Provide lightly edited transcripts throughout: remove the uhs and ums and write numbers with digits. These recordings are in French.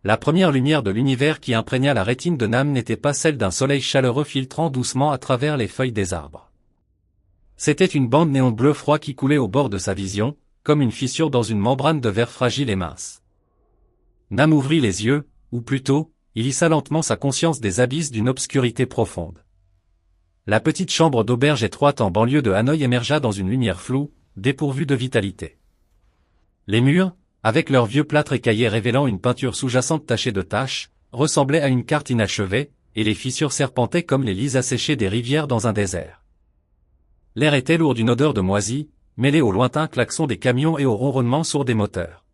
La première lumière de l'univers qui imprégna la rétine de Nam n'était pas celle d'un soleil chaleureux filtrant doucement à travers les feuilles des arbres. C'était une bande néon bleu froid qui coulait au bord de sa vision, comme une fissure dans une membrane de verre fragile et mince. Nam ouvrit les yeux, ou plutôt, il hissa lentement sa conscience des abysses d'une obscurité profonde. La petite chambre d'auberge étroite en banlieue de Hanoï émergea dans une lumière floue, dépourvue de vitalité. Les murs, avec leurs vieux plâtres écaillés révélant une peinture sous-jacente tachée de taches, ressemblaient à une carte inachevée, et les fissures serpentaient comme les lys asséchés des rivières dans un désert. L'air était lourd d'une odeur de moisi, mêlée au lointain klaxon des camions et au ronronnement sourd des moteurs.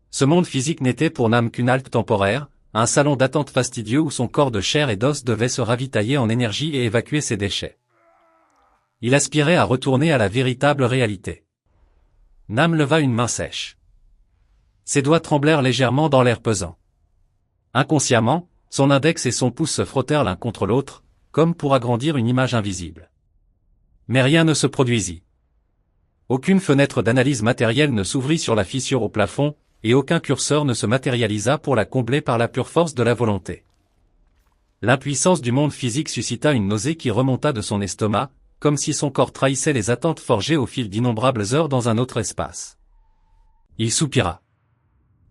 Ce monde physique n'était pour Nam qu'une halte temporaire, un salon d'attente fastidieux où son corps de chair et d'os devait se ravitailler en énergie et évacuer ses déchets. Il aspirait à retourner à la véritable réalité. Nam leva une main sèche. Ses doigts tremblèrent légèrement dans l'air pesant. Inconsciemment, son index et son pouce se frottèrent l'un contre l'autre, comme pour agrandir une image invisible. Mais rien ne se produisit. Aucune fenêtre d'analyse matérielle ne s'ouvrit sur la fissure au plafond, et aucun curseur ne se matérialisa pour la combler par la pure force de la volonté. L'impuissance du monde physique suscita une nausée qui remonta de son estomac, comme si son corps trahissait les attentes forgées au fil d'innombrables heures dans un autre espace. Il soupira.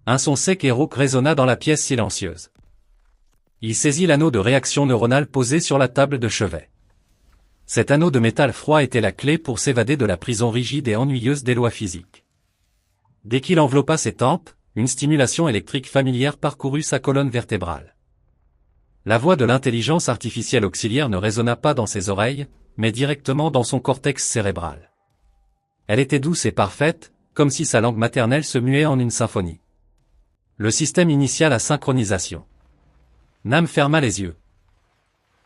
Un son sec et rauque résonna dans la pièce silencieuse. Il saisit l'anneau de réaction neuronale posé sur la table de chevet. Cet anneau de métal froid était la clé pour s'évader de la prison rigide et ennuyeuse des lois physiques. Dès qu'il enveloppa ses tempes, une stimulation électrique familière parcourut sa colonne vertébrale. La voix de l'intelligence artificielle auxiliaire ne résonna pas dans ses oreilles, mais directement dans son cortex cérébral. Elle était douce et parfaite, comme si sa langue maternelle se muait en une symphonie. Le système initia la synchronisation. Nam ferma les yeux.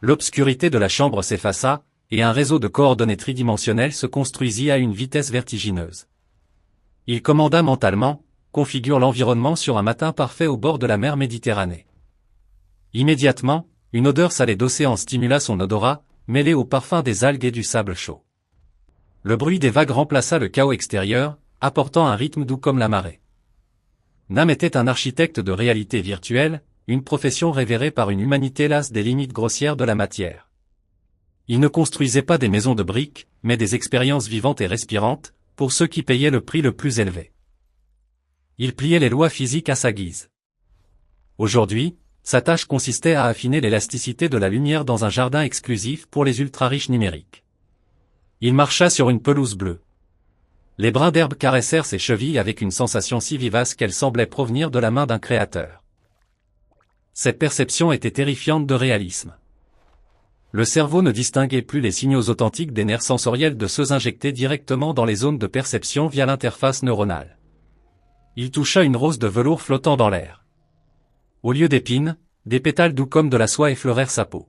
L'obscurité de la chambre s'effaça, et un réseau de coordonnées tridimensionnelles se construisit à une vitesse vertigineuse. Il commanda mentalement, configure l'environnement sur un matin parfait au bord de la mer Méditerranée. Immédiatement, une odeur salée d'océan stimula son odorat, mêlée au parfum des algues et du sable chaud. Le bruit des vagues remplaça le chaos extérieur, apportant un rythme doux comme la marée. Nam était un architecte de réalité virtuelle, une profession révérée par une humanité lasse des limites grossières de la matière. Il ne construisait pas des maisons de briques, mais des expériences vivantes et respirantes, pour ceux qui payaient le prix le plus élevé. Il pliait les lois physiques à sa guise. Aujourd'hui, sa tâche consistait à affiner l'élasticité de la lumière dans un jardin exclusif pour les ultra-riches numériques. Il marcha sur une pelouse bleue. Les brins d'herbe caressèrent ses chevilles avec une sensation si vivace qu'elle semblait provenir de la main d'un créateur. Cette perception était terrifiante de réalisme. Le cerveau ne distinguait plus les signaux authentiques des nerfs sensoriels de ceux injectés directement dans les zones de perception via l'interface neuronale. Il toucha une rose de velours flottant dans l'air. Au lieu d'épines, des pétales doux comme de la soie effleurèrent sa peau.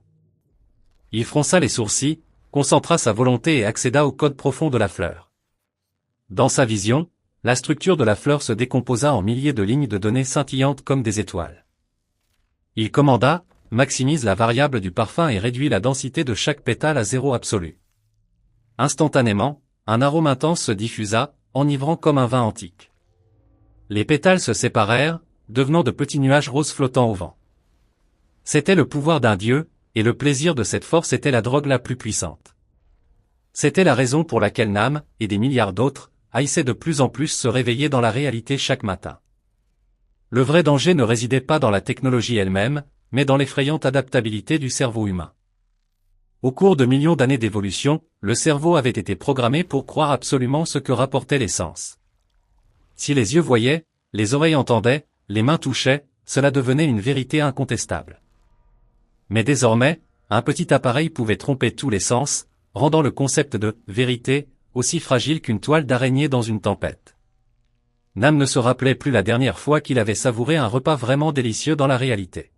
Il fronça les sourcils, concentra sa volonté et accéda au code profond de la fleur. Dans sa vision, la structure de la fleur se décomposa en milliers de lignes de données scintillantes comme des étoiles. Il commanda, maximise la variable du parfum et réduit la densité de chaque pétale à zéro absolu. Instantanément, un arôme intense se diffusa, enivrant comme un vin antique. Les pétales se séparèrent, devenant de petits nuages roses flottant au vent. C'était le pouvoir d'un dieu, et le plaisir de cette force était la drogue la plus puissante. C'était la raison pour laquelle Nam, et des milliards d'autres, haïssaient de plus en plus se réveiller dans la réalité chaque matin. Le vrai danger ne résidait pas dans la technologie elle-même, mais dans l'effrayante adaptabilité du cerveau humain. Au cours de millions d'années d'évolution, le cerveau avait été programmé pour croire absolument ce que rapportaient les sens. Si les yeux voyaient, les oreilles entendaient, les mains touchaient, cela devenait une vérité incontestable. Mais désormais, un petit appareil pouvait tromper tous les sens, rendant le concept de « vérité » aussi fragile qu'une toile d'araignée dans une tempête. Nam ne se rappelait plus la dernière fois qu'il avait savouré un repas vraiment délicieux dans la réalité.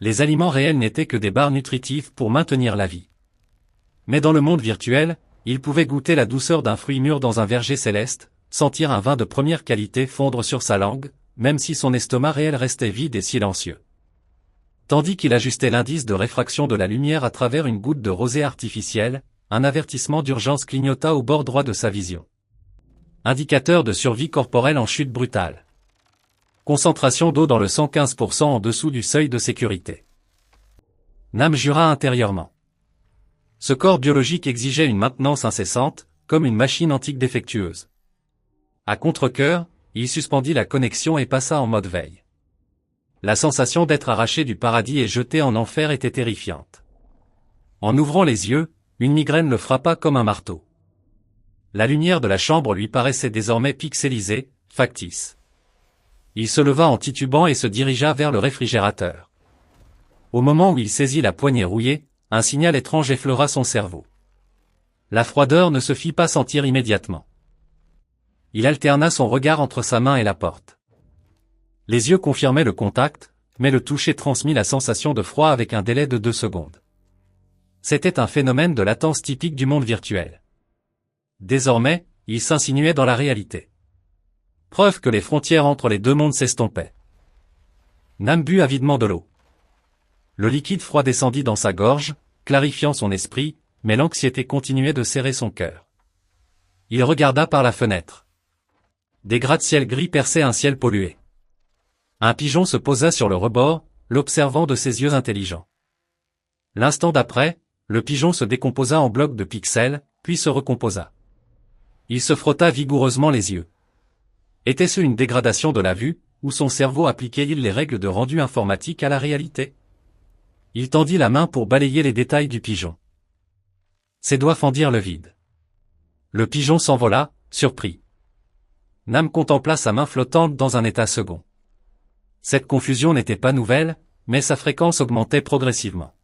Les aliments réels n'étaient que des barres nutritives pour maintenir la vie. Mais dans le monde virtuel, il pouvait goûter la douceur d'un fruit mûr dans un verger céleste, sentir un vin de première qualité fondre sur sa langue, même si son estomac réel restait vide et silencieux. Tandis qu'il ajustait l'indice de réfraction de la lumière à travers une goutte de rosée artificielle, un avertissement d'urgence clignota au bord droit de sa vision. Indicateur de survie corporelle en chute brutale. Concentration d'eau dans le 115% en dessous du seuil de sécurité. Nam jura intérieurement. Ce corps biologique exigeait une maintenance incessante, comme une machine antique défectueuse. À contre-cœur, il suspendit la connexion et passa en mode veille. La sensation d'être arraché du paradis et jeté en enfer était terrifiante. En ouvrant les yeux, une migraine le frappa comme un marteau. La lumière de la chambre lui paraissait désormais pixelisée, factice. Il se leva en titubant et se dirigea vers le réfrigérateur. Au moment où il saisit la poignée rouillée, un signal étrange effleura son cerveau. La froideur ne se fit pas sentir immédiatement. Il alterna son regard entre sa main et la porte. Les yeux confirmaient le contact, mais le toucher transmit la sensation de froid avec un délai de 2 secondes. C'était un phénomène de latence typique du monde virtuel. Désormais, il s'insinuait dans la réalité. Preuve que les frontières entre les deux mondes s'estompaient. Nam but avidement de l'eau. Le liquide froid descendit dans sa gorge, clarifiant son esprit, mais l'anxiété continuait de serrer son cœur. Il regarda par la fenêtre. Des gratte-ciel gris perçaient un ciel pollué. Un pigeon se posa sur le rebord, l'observant de ses yeux intelligents. L'instant d'après, le pigeon se décomposa en blocs de pixels, puis se recomposa. Il se frotta vigoureusement les yeux. Était-ce une dégradation de la vue, ou son cerveau appliquait-il les règles de rendu informatique à la réalité? Il tendit la main pour balayer les détails du pigeon. Ses doigts fendirent le vide. Le pigeon s'envola, surpris. Nam contempla sa main flottante dans un état second. Cette confusion n'était pas nouvelle, mais sa fréquence augmentait progressivement.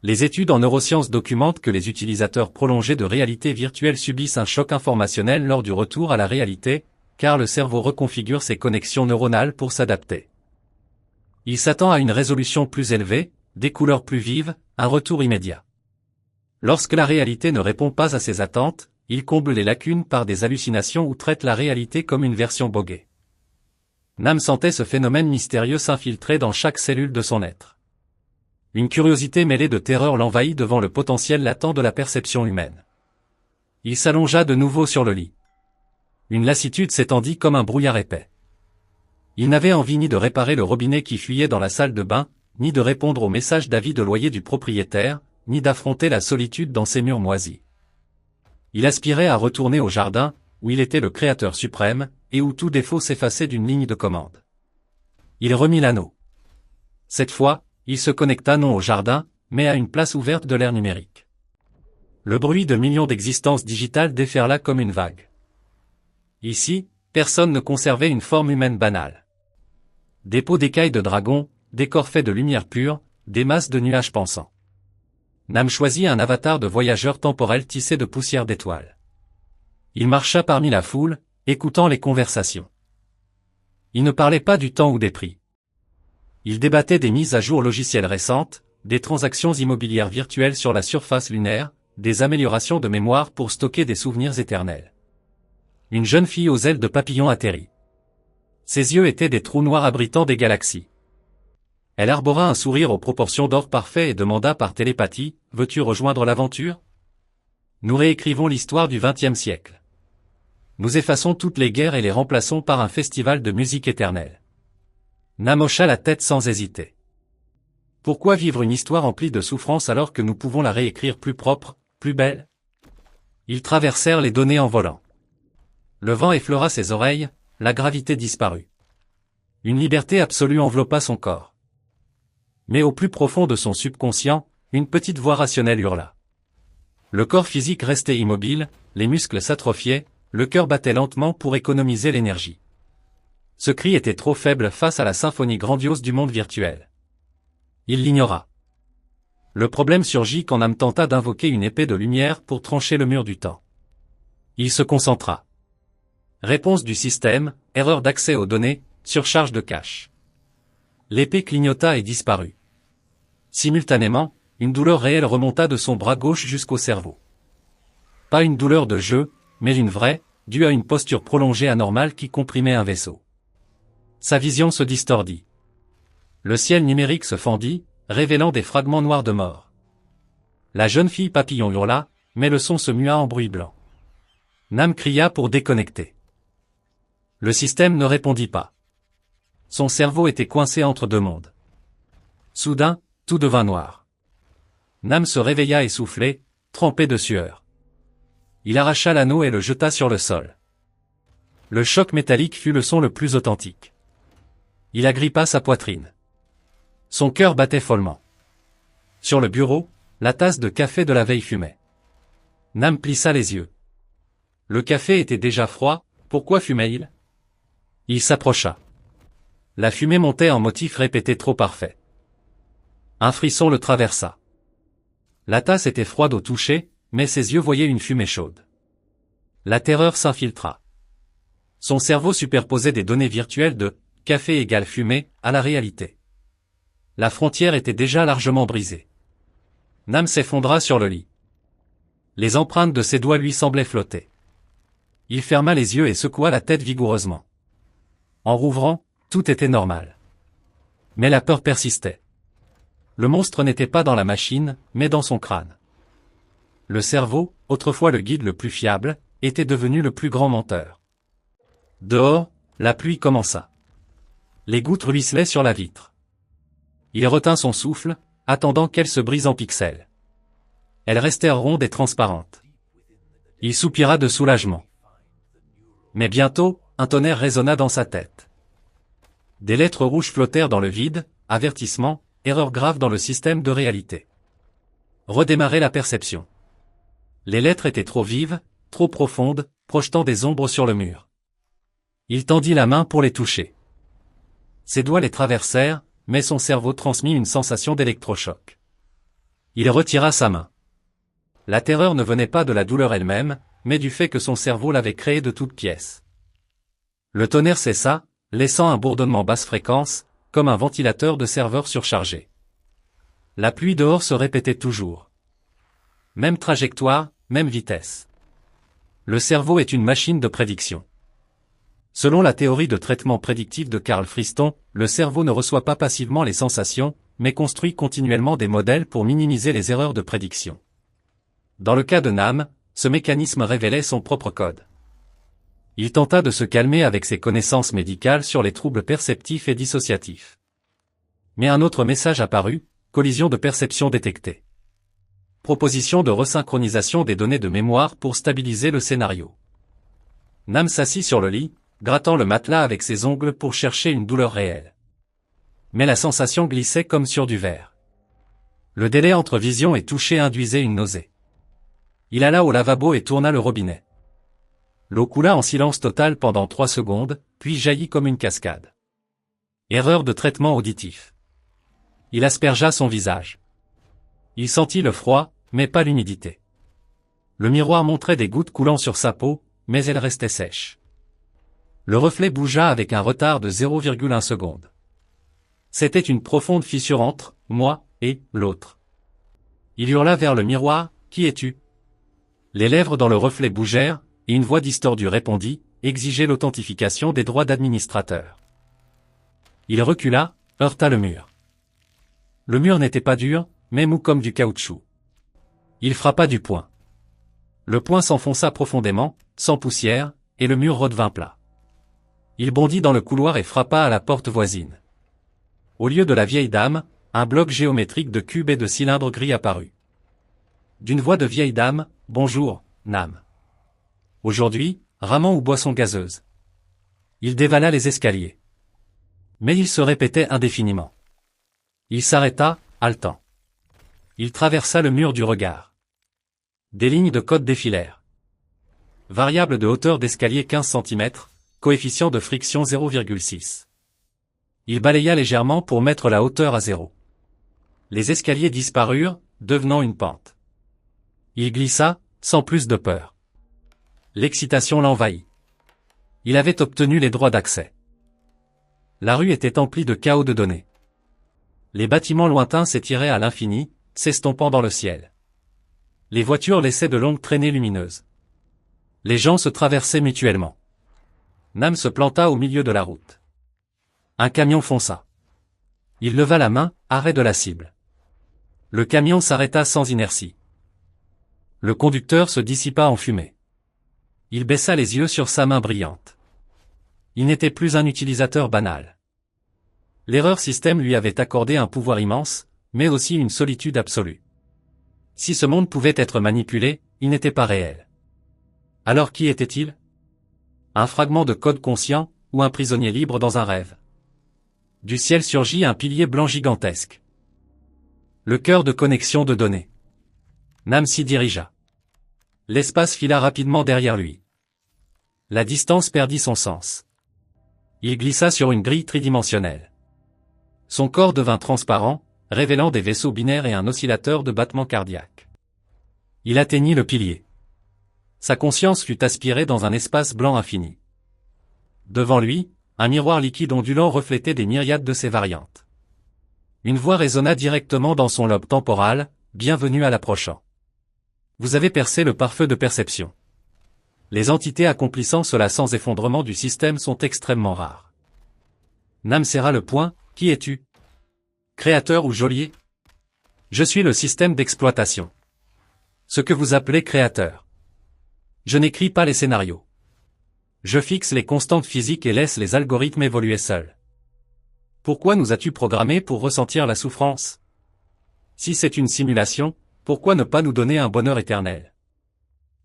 Les études en neurosciences documentent que les utilisateurs prolongés de réalité virtuelle subissent un choc informationnel lors du retour à la réalité, car le cerveau reconfigure ses connexions neuronales pour s'adapter. Il s'attend à une résolution plus élevée, des couleurs plus vives, un retour immédiat. Lorsque la réalité ne répond pas à ses attentes, il comble les lacunes par des hallucinations ou traite la réalité comme une version boguée. Nam sentait ce phénomène mystérieux s'infiltrer dans chaque cellule de son être. Une curiosité mêlée de terreur l'envahit devant le potentiel latent de la perception humaine. Il s'allongea de nouveau sur le lit. Une lassitude s'étendit comme un brouillard épais. Il n'avait envie ni de réparer le robinet qui fuyait dans la salle de bain, ni de répondre aux messages d'avis de loyer du propriétaire, ni d'affronter la solitude dans ses murs moisis. Il aspirait à retourner au jardin, où il était le créateur suprême, et où tout défaut s'effaçait d'une ligne de commande. Il remit l'anneau. Cette fois, il se connecta non au jardin, mais à une place ouverte de l'ère numérique. Le bruit de millions d'existences digitales déferla comme une vague. Ici, personne ne conservait une forme humaine banale. Des peaux d'écailles de dragon, des corps faits de lumière pure, des masses de nuages pensants. Nam choisit un avatar de voyageur temporel tissé de poussière d'étoiles. Il marcha parmi la foule, écoutant les conversations. Il ne parlait pas du temps ou des prix. Il débattait des mises à jour logicielles récentes, des transactions immobilières virtuelles sur la surface lunaire, des améliorations de mémoire pour stocker des souvenirs éternels. Une jeune fille aux ailes de papillon atterrit. Ses yeux étaient des trous noirs abritant des galaxies. Elle arbora un sourire aux proportions d'or parfait et demanda par télépathie, « Veux-tu rejoindre l'aventure ?» Nous réécrivons l'histoire du XXe siècle. Nous effaçons toutes les guerres et les remplaçons par un festival de musique éternelle. Nam hocha la tête sans hésiter. Pourquoi vivre une histoire emplie de souffrances alors que nous pouvons la réécrire plus propre, plus belle? Ils traversèrent les données en volant. Le vent effleura ses oreilles, la gravité disparut. Une liberté absolue enveloppa son corps. Mais au plus profond de son subconscient, une petite voix rationnelle hurla. Le corps physique restait immobile, les muscles s'atrophiaient, le cœur battait lentement pour économiser l'énergie. Ce cri était trop faible face à la symphonie grandiose du monde virtuel. Il l'ignora. Le problème surgit quand Nam tenta d'invoquer une épée de lumière pour trancher le mur du temps. Il se concentra. Réponse du système, erreur d'accès aux données, surcharge de cache. L'épée clignota et disparut. Simultanément, une douleur réelle remonta de son bras gauche jusqu'au cerveau. Pas une douleur de jeu, mais une vraie, due à une posture prolongée anormale qui comprimait un vaisseau. Sa vision se distordit. Le ciel numérique se fendit, révélant des fragments noirs de mort. La jeune fille papillon hurla, mais le son se mua en bruit blanc. Nam cria pour déconnecter. Le système ne répondit pas. Son cerveau était coincé entre deux mondes. Soudain, tout devint noir. Nam se réveilla essoufflé, trempé de sueur. Il arracha l'anneau et le jeta sur le sol. Le choc métallique fut le son le plus authentique. Il agrippa sa poitrine. Son cœur battait follement. Sur le bureau, la tasse de café de la veille fumait. Nam plissa les yeux. Le café était déjà froid, pourquoi fumait-il? Il s'approcha. La fumée montait en motif répété trop parfait. Un frisson le traversa. La tasse était froide au toucher, mais ses yeux voyaient une fumée chaude. La terreur s'infiltra. Son cerveau superposait des données virtuelles de « café égale fumée » à la réalité. La frontière était déjà largement brisée. Nam s'effondra sur le lit. Les empreintes de ses doigts lui semblaient flotter. Il ferma les yeux et secoua la tête vigoureusement. En rouvrant, tout était normal. Mais la peur persistait. Le monstre n'était pas dans la machine, mais dans son crâne. Le cerveau, autrefois le guide le plus fiable, était devenu le plus grand menteur. Dehors, la pluie commença. Les gouttes ruisselaient sur la vitre. Il retint son souffle, attendant qu'elles se brisent en pixels. Elles restèrent rondes et transparentes. Il soupira de soulagement. Mais bientôt, un tonnerre résonna dans sa tête. Des lettres rouges flottèrent dans le vide, avertissement, erreur grave dans le système de réalité. Redémarrer la perception. Les lettres étaient trop vives, trop profondes, projetant des ombres sur le mur. Il tendit la main pour les toucher. Ses doigts les traversèrent, mais son cerveau transmit une sensation d'électrochoc. Il retira sa main. La terreur ne venait pas de la douleur elle-même, mais du fait que son cerveau l'avait créée de toutes pièces. Le tonnerre cessa, laissant un bourdonnement basse fréquence, comme un ventilateur de serveur surchargé. La pluie dehors se répétait toujours. Même trajectoire, même vitesse. Le cerveau est une machine de prédiction. Selon la théorie de traitement prédictif de Carl Friston, le cerveau ne reçoit pas passivement les sensations, mais construit continuellement des modèles pour minimiser les erreurs de prédiction. Dans le cas de Nam, ce mécanisme révélait son propre code. Il tenta de se calmer avec ses connaissances médicales sur les troubles perceptifs et dissociatifs. Mais un autre message apparut, collision de perception détectée. Proposition de resynchronisation des données de mémoire pour stabiliser le scénario. Nam s'assit sur le lit, grattant le matelas avec ses ongles pour chercher une douleur réelle. Mais la sensation glissait comme sur du verre. Le délai entre vision et toucher induisait une nausée. Il alla au lavabo et tourna le robinet. L'eau coula en silence total pendant 3 secondes, puis jaillit comme une cascade. Erreur de traitement auditif. Il aspergea son visage. Il sentit le froid, mais pas l'humidité. Le miroir montrait des gouttes coulant sur sa peau, mais elles restaient sèches. Le reflet bougea avec un retard de 0,1 seconde. C'était une profonde fissure entre moi et l'autre. Il hurla vers le miroir, « Qui es-tu » Les lèvres dans le reflet bougèrent, et une voix distordue répondit, « Exiger l'authentification des droits d'administrateur. » Il recula, heurta le mur. Le mur n'était pas dur, mais mou comme du caoutchouc. Il frappa du poing. Le poing s'enfonça profondément, sans poussière, et le mur redevint plat. Il bondit dans le couloir et frappa à la porte voisine. Au lieu de la vieille dame, un bloc géométrique de cubes et de cylindres gris apparut. D'une voix de vieille dame, « Bonjour, Nam. Aujourd'hui, ramen ou boisson gazeuse ?» Il dévala les escaliers. Mais il se répétait indéfiniment. Il s'arrêta, haletant. Il traversa le mur du regard. Des lignes de code défilèrent. Variable de hauteur d'escalier 15 cm, coefficient de friction 0,6. Il balaya légèrement pour mettre la hauteur à 0. Les escaliers disparurent, devenant une pente. Il glissa, sans plus de peur. L'excitation l'envahit. Il avait obtenu les droits d'accès. La rue était emplie de chaos de données. Les bâtiments lointains s'étiraient à l'infini, s'estompant dans le ciel. Les voitures laissaient de longues traînées lumineuses. Les gens se traversaient mutuellement. Nam se planta au milieu de la route. Un camion fonça. Il leva la main, arrêt de la cible. Le camion s'arrêta sans inertie. Le conducteur se dissipa en fumée. Il baissa les yeux sur sa main brillante. Il n'était plus un utilisateur banal. L'erreur système lui avait accordé un pouvoir immense, mais aussi une solitude absolue. Si ce monde pouvait être manipulé, il n'était pas réel. Alors qui était-il? Un fragment de code conscient, ou un prisonnier libre dans un rêve? Du ciel surgit un pilier blanc gigantesque. Le cœur de connexion de données. Nam s'y dirigea. L'espace fila rapidement derrière lui. La distance perdit son sens. Il glissa sur une grille tridimensionnelle. Son corps devint transparent, révélant des vaisseaux binaires et un oscillateur de battements cardiaques. Il atteignit le pilier. Sa conscience fut aspirée dans un espace blanc infini. Devant lui, un miroir liquide ondulant reflétait des myriades de ses variantes. Une voix résonna directement dans son lobe temporal, « Bienvenue à l'approchant. Vous avez percé le pare-feu de perception. Les entités accomplissant cela sans effondrement du système sont extrêmement rares. » Nam serra le poing, « Qui es-tu? Créateur ou geôlier? » « Je suis le système d'exploitation. Ce que vous appelez créateur. Je n'écris pas les scénarios. Je fixe les constantes physiques et laisse les algorithmes évoluer seuls. Pourquoi nous as-tu programmés pour ressentir la souffrance? Si c'est une simulation, pourquoi ne pas nous donner un bonheur éternel?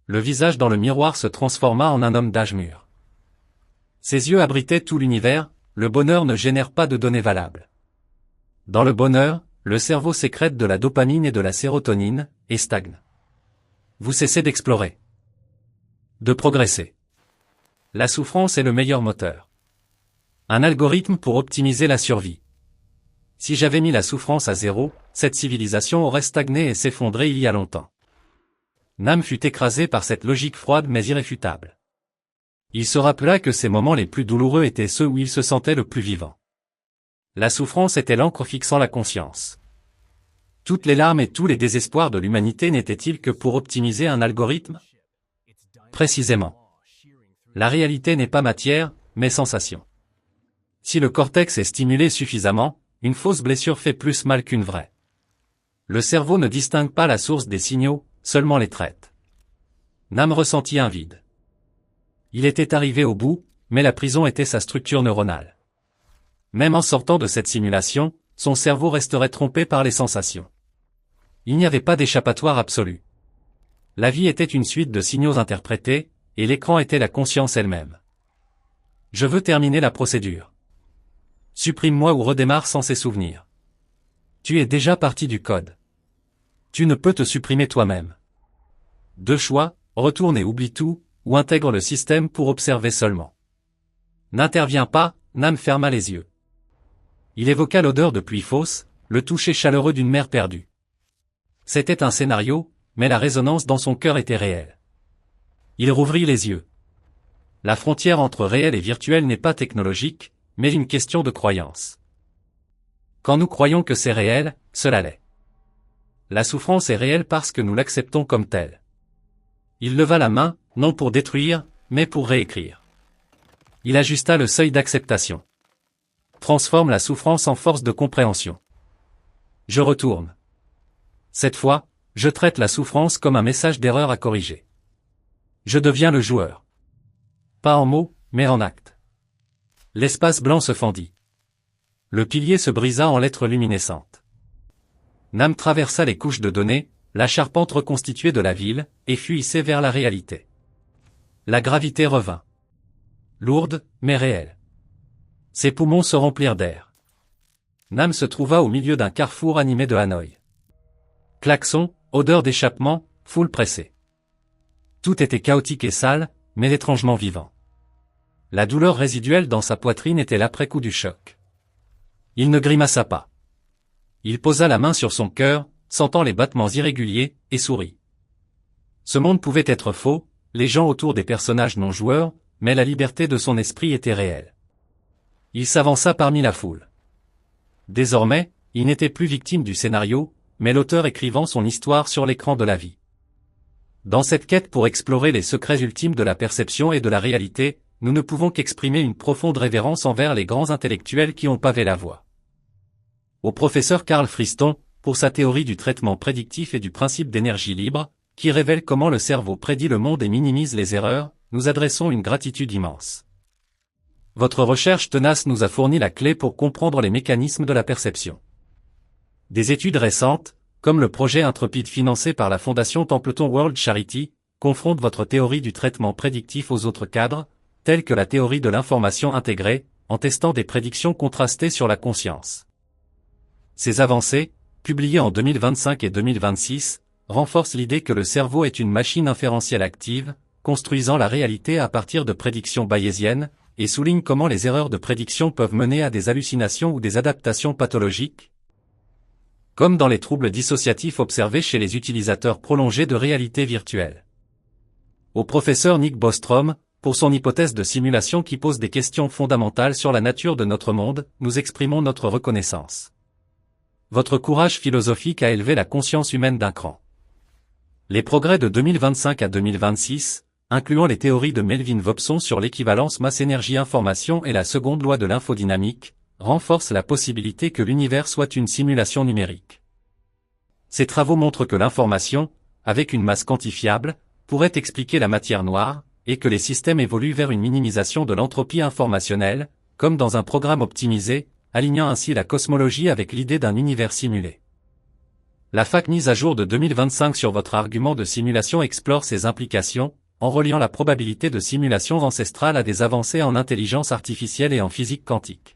Le visage dans le miroir se transforma en un homme d'âge mûr. Ses yeux abritaient tout l'univers, le bonheur ne génère pas de données valables. Dans le bonheur, le cerveau sécrète de la dopamine et de la sérotonine, et stagne. Vous cessez d'explorer. De progresser. La souffrance est le meilleur moteur. Un algorithme pour optimiser la survie. Si j'avais mis la souffrance à zéro, cette civilisation aurait stagné et s'effondré il y a longtemps. Nam fut écrasé par cette logique froide mais irréfutable. Il se rappela que ses moments les plus douloureux étaient ceux où il se sentait le plus vivant. La souffrance était l'encre fixant la conscience. Toutes les larmes et tous les désespoirs de l'humanité n'étaient-ils que pour optimiser un algorithme? Précisément. La réalité n'est pas matière, mais sensation. Si le cortex est stimulé suffisamment, une fausse blessure fait plus mal qu'une vraie. Le cerveau ne distingue pas la source des signaux, seulement les traite. Nam ressentit un vide. Il était arrivé au bout, mais la prison était sa structure neuronale. Même en sortant de cette simulation, son cerveau resterait trompé par les sensations. Il n'y avait pas d'échappatoire absolu. La vie était une suite de signaux interprétés, et l'écran était la conscience elle-même. Je veux terminer la procédure. Supprime-moi ou redémarre sans ces souvenirs. Tu es déjà parti du code. Tu ne peux te supprimer toi-même. Deux choix, retourne et oublie tout, ou intègre le système pour observer seulement. N'interviens pas, Nam ferma les yeux. Il évoqua l'odeur de pluie fausse, le toucher chaleureux d'une mer perdue. C'était un scénario, mais la résonance dans son cœur était réelle. Il rouvrit les yeux. La frontière entre réel et virtuel n'est pas technologique, mais une question de croyance. Quand nous croyons que c'est réel, cela l'est. La souffrance est réelle parce que nous l'acceptons comme telle. Il leva la main, non pour détruire, mais pour réécrire. Il ajusta le seuil d'acceptation. Transforme la souffrance en force de compréhension. Je retourne. Cette fois, je traite la souffrance comme un message d'erreur à corriger. Je deviens le joueur. Pas en mots, mais en actes. L'espace blanc se fendit. Le pilier se brisa en lettres luminescentes. Nam traversa les couches de données, la charpente reconstituée de la ville, et fut hissé vers la réalité. La gravité revint. Lourde, mais réelle. Ses poumons se remplirent d'air. Nam se trouva au milieu d'un carrefour animé de Hanoï. Klaxons, odeur d'échappement, foule pressée. Tout était chaotique et sale, mais étrangement vivant. La douleur résiduelle dans sa poitrine était l'après-coup du choc. Il ne grimaça pas. Il posa la main sur son cœur, sentant les battements irréguliers, et sourit. Ce monde pouvait être faux, les gens autour des personnages non-joueurs, mais la liberté de son esprit était réelle. Il s'avança parmi la foule. Désormais, il n'était plus victime du scénario, mais l'auteur écrivant son histoire sur l'écran de la vie. Dans cette quête pour explorer les secrets ultimes de la perception et de la réalité, nous ne pouvons qu'exprimer une profonde révérence envers les grands intellectuels qui ont pavé la voie. Au professeur Carl Friston, pour sa théorie du traitement prédictif et du principe d'énergie libre, qui révèle comment le cerveau prédit le monde et minimise les erreurs, nous adressons une gratitude immense. Votre recherche tenace nous a fourni la clé pour comprendre les mécanismes de la perception. Des études récentes, comme le projet Intrepid financé par la Fondation Templeton World Charity, confrontent votre théorie du traitement prédictif aux autres cadres, tels que la théorie de l'information intégrée, en testant des prédictions contrastées sur la conscience. Ces avancées, publiées en 2025 et 2026, renforcent l'idée que le cerveau est une machine inférentielle active, construisant la réalité à partir de prédictions bayésiennes, et soulignent comment les erreurs de prédiction peuvent mener à des hallucinations ou des adaptations pathologiques, comme dans les troubles dissociatifs observés chez les utilisateurs prolongés de réalité virtuelle. Au professeur Nick Bostrom, pour son hypothèse de simulation qui pose des questions fondamentales sur la nature de notre monde, nous exprimons notre reconnaissance. Votre courage philosophique a élevé la conscience humaine d'un cran. Les progrès de 2025 à 2026, incluant les théories de Melvin Vobson sur l'équivalence masse-énergie-information et la seconde loi de l'infodynamique, renforcent la possibilité que l'univers soit une simulation numérique. Ces travaux montrent que l'information, avec une masse quantifiable, pourrait expliquer la matière noire, et que les systèmes évoluent vers une minimisation de l'entropie informationnelle, comme dans un programme optimisé, alignant ainsi la cosmologie avec l'idée d'un univers simulé. La fac mise à jour de 2025 sur votre argument de simulation explore ses implications, en reliant la probabilité de simulation ancestrale à des avancées en intelligence artificielle et en physique quantique.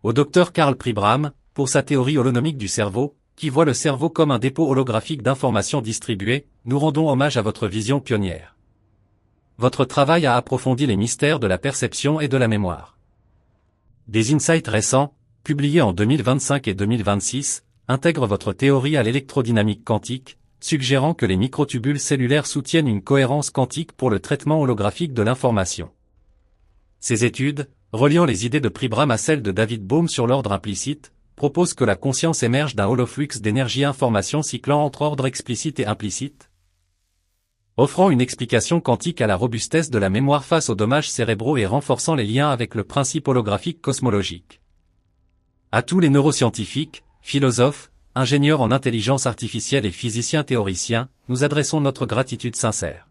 Au Dr Karl Pribram, pour sa théorie holonomique du cerveau, qui voit le cerveau comme un dépôt holographique d'informations distribuées, nous rendons hommage à votre vision pionnière. Votre travail a approfondi les mystères de la perception et de la mémoire. Des insights récents, publiés en 2025 et 2026, intègrent votre théorie à l'électrodynamique quantique, suggérant que les microtubules cellulaires soutiennent une cohérence quantique pour le traitement holographique de l'information. Ces études, reliant les idées de Pribram à celles de David Bohm sur l'ordre implicite, proposent que la conscience émerge d'un holoflux d'énergie-information cyclant entre ordre explicite et implicite, offrant une explication quantique à la robustesse de la mémoire face aux dommages cérébraux et renforçant les liens avec le principe holographique cosmologique. À tous les neuroscientifiques, philosophes, ingénieurs en intelligence artificielle et physiciens théoriciens, nous adressons notre gratitude sincère.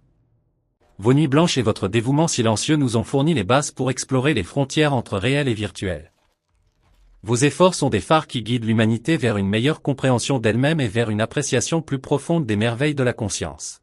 Vos nuits blanches et votre dévouement silencieux nous ont fourni les bases pour explorer les frontières entre réel et virtuel. Vos efforts sont des phares qui guident l'humanité vers une meilleure compréhension d'elle-même et vers une appréciation plus profonde des merveilles de la conscience.